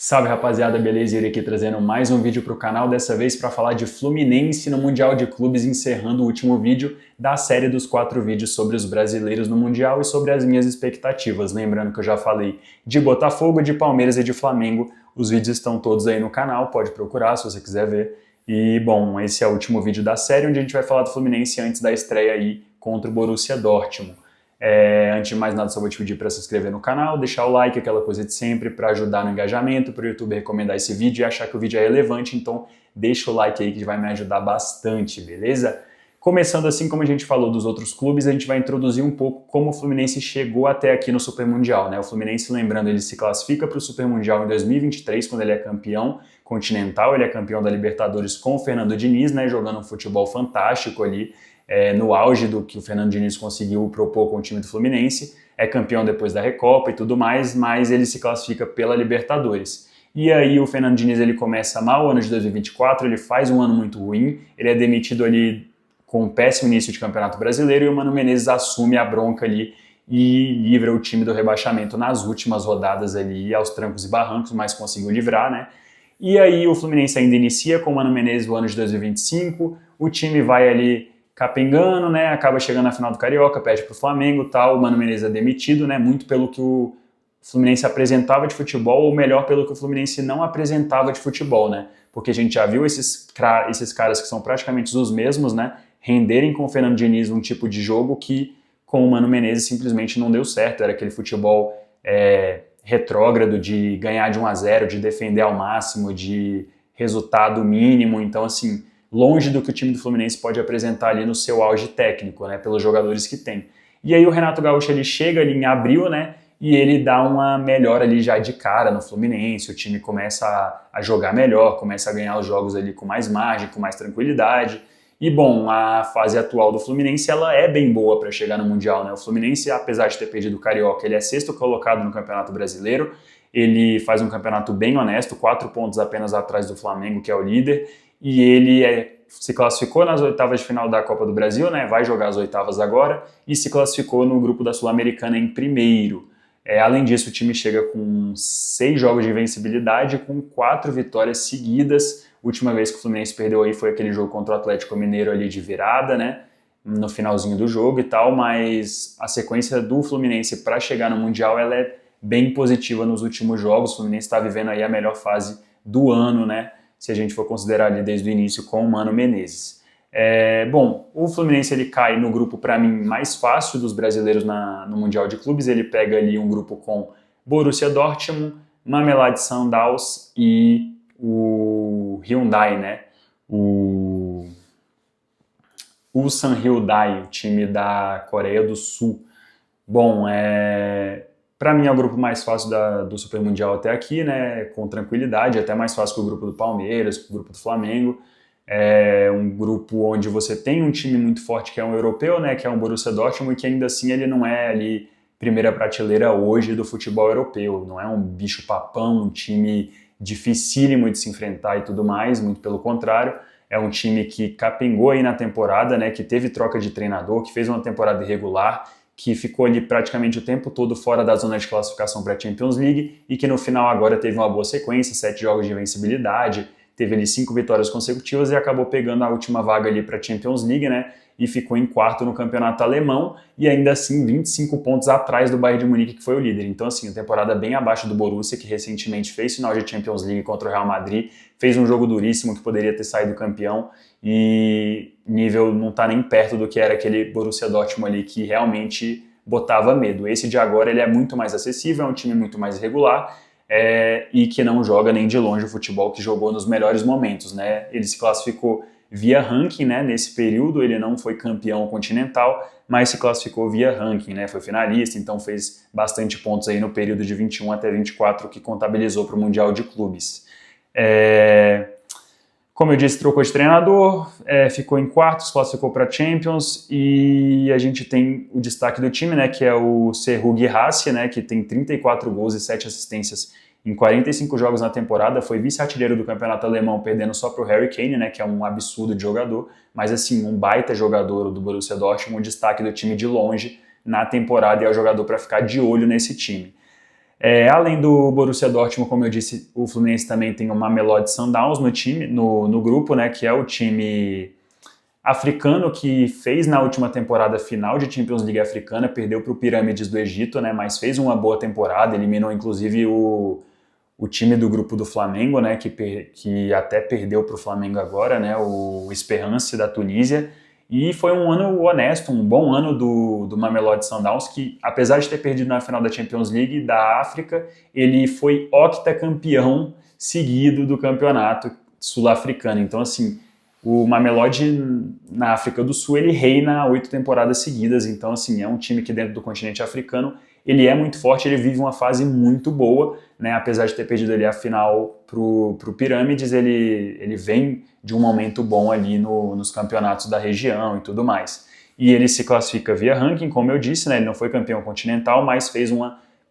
Salve rapaziada, beleza? Yuri aqui trazendo mais um vídeo para o canal, dessa vez para falar de Fluminense no Mundial de Clubes, encerrando o último vídeo da série dos 4 vídeos sobre os brasileiros no Mundial e sobre as minhas expectativas. Lembrando que eu já falei de Botafogo, de Palmeiras e de Flamengo, os vídeos estão todos aí no canal, pode procurar se você quiser ver. E bom, esse é o último vídeo da série, onde a gente vai falar do Fluminense antes da estreia aí contra o Borussia Dortmund. Antes de mais nada, só vou te pedir para se inscrever no canal, deixar o like, aquela coisa de sempre, para ajudar no engajamento, para o YouTube recomendar esse vídeo e achar que o vídeo é relevante, então deixa o like aí que vai me ajudar bastante, beleza? Começando assim, como a gente falou dos outros clubes, a gente vai introduzir um pouco como o Fluminense chegou até aqui no Super Mundial, né? O Fluminense, lembrando, ele se classifica para o Super Mundial em 2023, quando ele é campeão continental, ele é campeão da Libertadores com o Fernando Diniz, né? Jogando um futebol fantástico ali, no auge do que o Fernando Diniz conseguiu propor com o time do Fluminense, é campeão depois da Recopa e tudo mais, mas ele se classifica pela Libertadores. E aí o Fernando Diniz ele começa mal o ano de 2024, ele faz um ano muito ruim, ele é demitido ali com um péssimo início de Campeonato Brasileiro e o Mano Menezes assume a bronca ali e livra o time do rebaixamento nas últimas rodadas ali, aos trancos e barrancos, mas conseguiu livrar, né? E aí o Fluminense ainda inicia com o Mano Menezes o ano de 2025, o time vai ali capengando, né, acaba chegando na final do Carioca, perde para o Flamengo e tal, o Mano Menezes é demitido, né, muito pelo que o Fluminense apresentava de futebol, ou melhor, pelo que o Fluminense não apresentava de futebol, né, porque a gente já viu esses caras que são praticamente os mesmos, né, renderem com o Fernando Diniz um tipo de jogo que com o Mano Menezes simplesmente não deu certo, era aquele futebol retrógrado de ganhar de 1-0, de defender ao máximo, de resultado mínimo, então assim, longe do que o time do Fluminense pode apresentar ali no seu auge técnico, né, pelos jogadores que tem. E aí o Renato Gaúcho ele chega ali em abril, né, e ele dá uma melhora ali já de cara no Fluminense, o time começa a jogar melhor, começa a ganhar os jogos ali com mais margem, com mais tranquilidade. E bom, a fase atual do Fluminense ela é bem boa para chegar no Mundial, né? O Fluminense, apesar de ter perdido o Carioca, ele é sexto colocado no Campeonato Brasileiro, ele faz um campeonato bem honesto, 4 pontos apenas atrás do Flamengo, que é o líder, e ele se classificou nas oitavas de final da Copa do Brasil, né? Vai jogar as oitavas agora, e se classificou no grupo da Sul-Americana em primeiro. Além disso, o time chega com 6 jogos de invencibilidade, com 4 vitórias seguidas. A última vez que o Fluminense perdeu aí foi aquele jogo contra o Atlético Mineiro ali de virada, né? No finalzinho do jogo e tal, mas a sequência do Fluminense para chegar no Mundial ela é bem positiva nos últimos jogos. O Fluminense está vivendo aí a melhor fase do ano, né? Se a gente for considerar ali desde o início com o Mano Menezes. Bom, o Fluminense ele cai no grupo, para mim, mais fácil dos brasileiros no Mundial de Clubes. Ele pega ali um grupo com Borussia Dortmund, Mamelodi Sundowns e o Hyundai, né? O Ulsan Hyundai, o time da Coreia do Sul. Bom, para mim é o grupo mais fácil do Super Mundial até aqui, né? Com tranquilidade, até mais fácil que o grupo do Palmeiras, que o grupo do Flamengo. É um grupo onde você tem um time muito forte que é um europeu, né? Que é um Borussia Dortmund, e que ainda assim ele não é ali primeira prateleira hoje do futebol europeu. Não é um bicho papão, um time dificílimo de se enfrentar e tudo mais, muito pelo contrário. É um time que capengou aí na temporada, né? Que teve troca de treinador, que fez uma temporada irregular, que ficou ali praticamente o tempo todo fora da zona de classificação para a Champions League e que no final agora teve uma boa sequência, 7 jogos de invencibilidade, teve ali 5 vitórias consecutivas e acabou pegando a última vaga ali para a Champions League, né? E ficou em quarto no campeonato alemão e ainda assim 25 pontos atrás do Bayern de Munique, que foi o líder. Então assim, uma temporada bem abaixo do Borussia, que recentemente fez final de Champions League contra o Real Madrid, fez um jogo duríssimo que poderia ter saído campeão e nível não está nem perto do que era aquele Borussia Dortmund ali que realmente botava medo. Esse de agora ele é muito mais acessível, é um time muito mais regular, e que não joga nem de longe o futebol que jogou nos melhores momentos, né? Ele se classificou via ranking, né? Nesse período ele não foi campeão continental, mas se classificou via ranking, né? Foi finalista, então fez bastante pontos aí no período de 21 até 24 que contabilizou para o Mundial de Clubes. Como eu disse, trocou de treinador, ficou em quarto, se classificou para Champions, e a gente tem o destaque do time, né, que é o Serhou Guirassy, né, que tem 34 gols e 7 assistências em 45 jogos na temporada, foi vice-artilheiro do campeonato alemão, perdendo só para o Harry Kane, né, que é um absurdo de jogador, mas assim, um baita jogador do Borussia Dortmund, o destaque do time de longe na temporada, e é o jogador para ficar de olho nesse time. Além do Borussia Dortmund, como eu disse, o Fluminense também tem o Mamelodi Sundowns no time, no grupo, né, que é o time africano que fez na última temporada final de Champions League africana, perdeu para o Pirâmides do Egito, né, mas fez uma boa temporada, eliminou inclusive o time do grupo do Flamengo, né, que até perdeu para o Flamengo agora, né, o Esperance da Tunísia. E foi um ano honesto, um bom ano do Mamelodi Sundowns, que apesar de ter perdido na final da Champions League da África, ele foi octacampeão seguido do campeonato sul-africano. Então, assim, o Mamelodi na África do Sul, ele reina 8 temporadas seguidas. Então, assim, é um time que dentro do continente africano, ele é muito forte, ele vive uma fase muito boa, né? Apesar de ter perdido ali a final pro Pirâmides, ele vem de um momento bom ali nos campeonatos da região e tudo mais. E ele se classifica via ranking, como eu disse, né? Ele não foi campeão continental, mas fez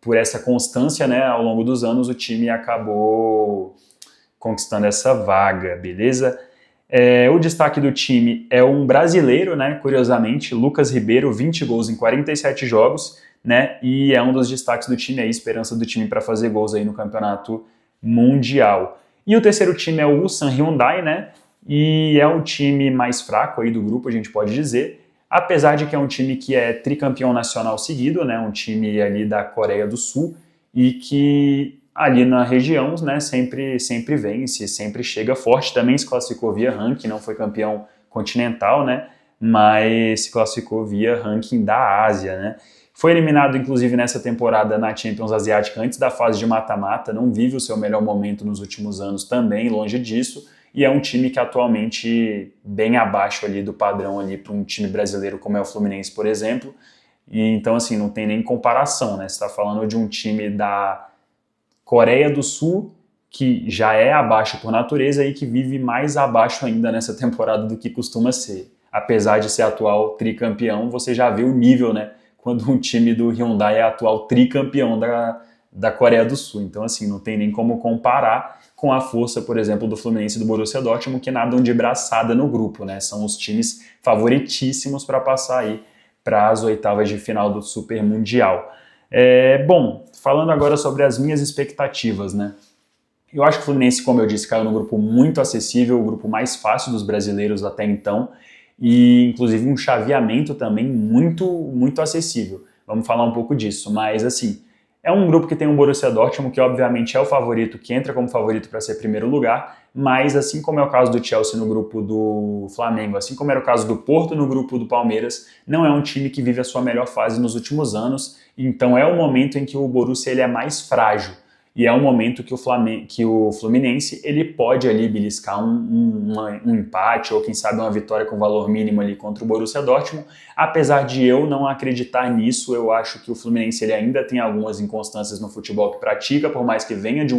por essa constância, né? Ao longo dos anos, o time acabou conquistando essa vaga, beleza? O destaque do time é um brasileiro, né? Curiosamente, Lucas Ribeiro, 20 gols em 47 jogos, né? E é um dos destaques do time, a esperança do time para fazer gols aí no campeonato mundial. E o terceiro time é o Ulsan Hyundai, né? E é o time mais fraco aí do grupo, a gente pode dizer, apesar de que é um time que é tricampeão nacional seguido, né? Um time ali da Coreia do Sul e que ali na região, né, sempre vence, sempre chega forte, também se classificou via ranking, não foi campeão continental, né, mas se classificou via ranking da Ásia, né. Foi eliminado, inclusive, nessa temporada na Champions Asiática antes da fase de mata-mata, não vive o seu melhor momento nos últimos anos também, longe disso, e é um time que atualmente bem abaixo ali do padrão ali para um time brasileiro como é o Fluminense, por exemplo, e então, assim, não tem nem comparação, né, você está falando de um time da Coreia do Sul, que já é abaixo por natureza e que vive mais abaixo ainda nessa temporada do que costuma ser. Apesar de ser atual tricampeão, você já vê o nível, né? Quando um time do Hyundai é atual tricampeão da Coreia do Sul. Então, assim, não tem nem como comparar com a força, por exemplo, do Fluminense e do Borussia Dortmund, que nadam de braçada no grupo, né? São os times favoritíssimos para passar aí para as oitavas de final do Super Mundial. Bom, falando agora sobre as minhas expectativas, né? Eu acho que o Fluminense, como eu disse, caiu num grupo muito acessível, o grupo mais fácil dos brasileiros até então, e inclusive um chaveamento também muito acessível. Vamos falar um pouco disso, mas assim, é um grupo que tem um Borussia Dortmund, que obviamente é o favorito, que entra como favorito para ser primeiro lugar, mas assim como é o caso do Chelsea no grupo do Flamengo, assim como era o caso do Porto no grupo do Palmeiras, não é um time que vive a sua melhor fase nos últimos anos, então é o momento em que o Borussia ele é mais frágil, e é um momento que o Fluminense ele pode ali beliscar um empate ou quem sabe uma vitória com valor mínimo ali contra o Borussia Dortmund. Apesar de eu não acreditar nisso, eu acho que o Fluminense ele ainda tem algumas inconstâncias no futebol que pratica, por mais que venha de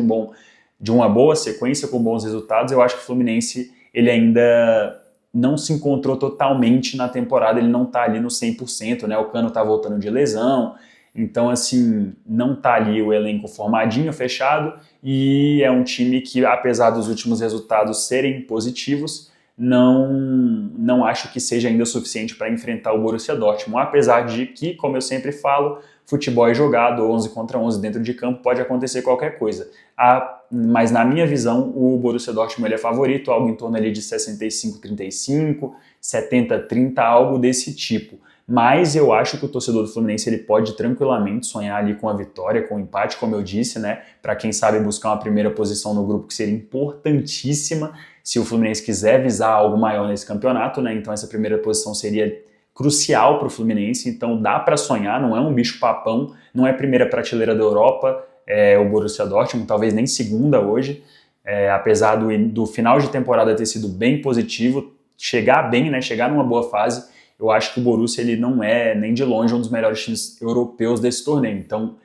uma boa sequência com bons resultados, eu acho que o Fluminense ele ainda não se encontrou totalmente na temporada, ele não está ali no 100%, né? O Cano está voltando de lesão. Então, assim, não tá ali o elenco formadinho, fechado, e é um time que, apesar dos últimos resultados serem positivos, não acho que seja ainda o suficiente para enfrentar o Borussia Dortmund, apesar de que, como eu sempre falo, futebol é jogado, 11 contra 11 dentro de campo, pode acontecer qualquer coisa. Mas na minha visão, o Borussia Dortmund ele é favorito, algo em torno ali de 65-35, 70-30, algo desse tipo. Mas eu acho que o torcedor do Fluminense ele pode tranquilamente sonhar ali com a vitória, com o empate, como eu disse, né? Para quem sabe buscar uma primeira posição no grupo que seria importantíssima se o Fluminense quiser visar algo maior nesse campeonato, né? Então essa primeira posição seria crucial para o Fluminense, então dá para sonhar, não é um bicho-papão, não é primeira prateleira da Europa, o Borussia Dortmund, talvez nem segunda hoje, apesar do final de temporada ter sido bem positivo, chegar bem, né? Chegar numa boa fase. Eu acho que o Borussia ele não é nem de longe um dos melhores times europeus desse torneio. Então,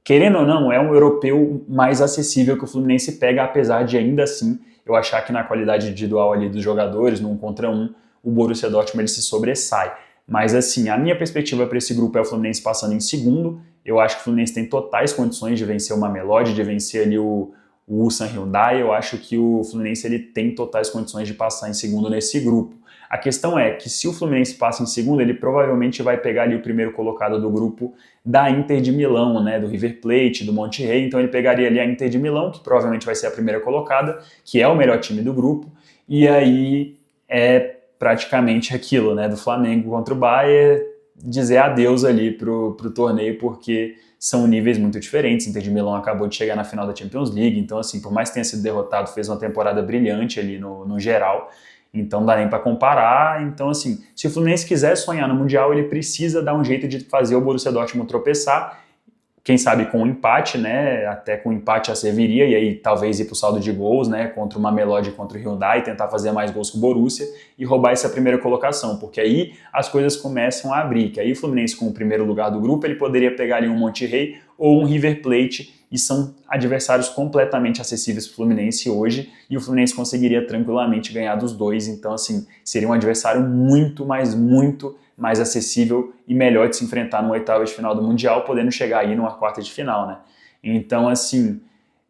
querendo ou não, é um europeu mais acessível que o Fluminense pega, apesar de ainda assim eu achar que na qualidade individual ali dos jogadores, no 1 contra 1, o Borussia Dortmund ele se sobressai. Mas assim, a minha perspectiva para esse grupo é o Fluminense passando em segundo. Eu acho que o Fluminense tem totais condições de vencer o Mamelodi, de vencer ali o o Ulsan Hyundai, eu acho que o Fluminense ele tem totais condições de passar em segundo nesse grupo. A questão é que se o Fluminense passa em segundo, ele provavelmente vai pegar ali o primeiro colocado do grupo da Inter de Milão, né, do River Plate, do Monterrey, então ele pegaria ali a Inter de Milão, que provavelmente vai ser a primeira colocada, que é o melhor time do grupo, e aí é praticamente aquilo, né, do Flamengo contra o Bayern, dizer adeus ali pro torneio, porque são níveis muito diferentes. Inter de Milão acabou de chegar na final da Champions League, então assim, por mais que tenha sido derrotado, fez uma temporada brilhante ali no geral, então não dá nem para comparar. Então assim, se o Fluminense quiser sonhar no Mundial, ele precisa dar um jeito de fazer o Borussia Dortmund tropeçar, quem sabe com um empate, né, até com um empate já serviria, e aí talvez ir pro saldo de gols, né, contra o Mamelodi e contra o Hyundai, tentar fazer mais gols que o Borussia e roubar essa primeira colocação, porque aí as coisas começam a abrir, que aí o Fluminense com o primeiro lugar do grupo, ele poderia pegar ali um Monterrey ou um River Plate, e são adversários completamente acessíveis para o Fluminense hoje, e o Fluminense conseguiria tranquilamente ganhar dos dois, então assim, seria um adversário muito mais acessível e melhor de se enfrentar no oitavo de final do Mundial, podendo chegar aí numa quarta de final, né? Então, assim,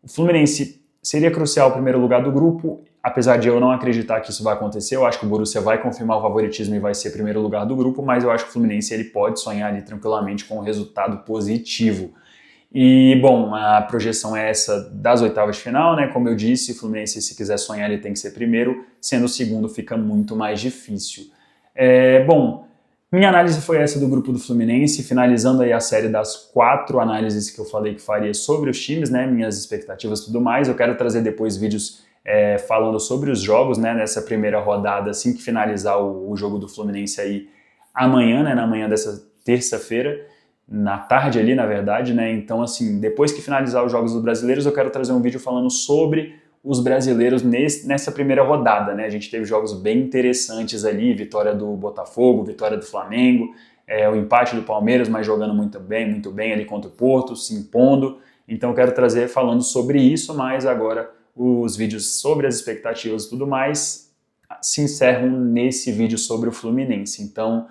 o Fluminense seria crucial o primeiro lugar do grupo, apesar de eu não acreditar que isso vai acontecer. Eu acho que o Borussia vai confirmar o favoritismo e vai ser primeiro lugar do grupo, mas eu acho que o Fluminense ele pode sonhar ali tranquilamente com um resultado positivo. E, bom, a projeção é essa das oitavas de final, né? Como eu disse, o Fluminense, se quiser sonhar, ele tem que ser primeiro, sendo o segundo fica muito mais difícil. Bom, minha análise foi essa do grupo do Fluminense, finalizando aí a série das 4 análises que eu falei que faria sobre os times, né, minhas expectativas e tudo mais. Eu quero trazer depois vídeos falando sobre os jogos, né, nessa primeira rodada, assim que finalizar o jogo do Fluminense aí amanhã, né, na manhã dessa terça-feira, na tarde ali, na verdade, né, então assim, depois que finalizar os jogos dos brasileiros, eu quero trazer um vídeo falando sobre os brasileiros nessa primeira rodada, né? A gente teve jogos bem interessantes ali, vitória do Botafogo, vitória do Flamengo, o empate do Palmeiras, mas jogando muito bem ali contra o Porto, se impondo. Então eu quero trazer falando sobre isso, mas agora os vídeos sobre as expectativas e tudo mais se encerram nesse vídeo sobre o Fluminense. Então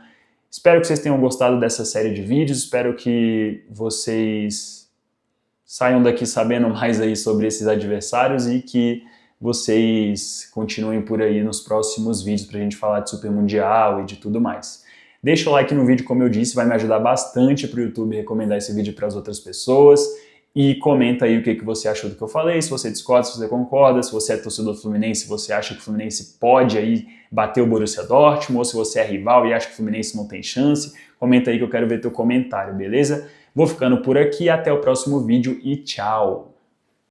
espero que vocês tenham gostado dessa série de vídeos, espero que vocês saiam daqui sabendo mais aí sobre esses adversários e que vocês continuem por aí nos próximos vídeos pra gente falar de Super Mundial e de tudo mais. Deixa o like no vídeo, como eu disse, vai me ajudar bastante pro YouTube recomendar esse vídeo para as outras pessoas. E comenta aí o que você achou do que eu falei, se você discorda, se você concorda, se você é torcedor do Fluminense, se você acha que o Fluminense pode aí bater o Borussia Dortmund, ou se você é rival e acha que o Fluminense não tem chance. Comenta aí que eu quero ver teu comentário, beleza? Vou ficando por aqui, até o próximo vídeo e tchau!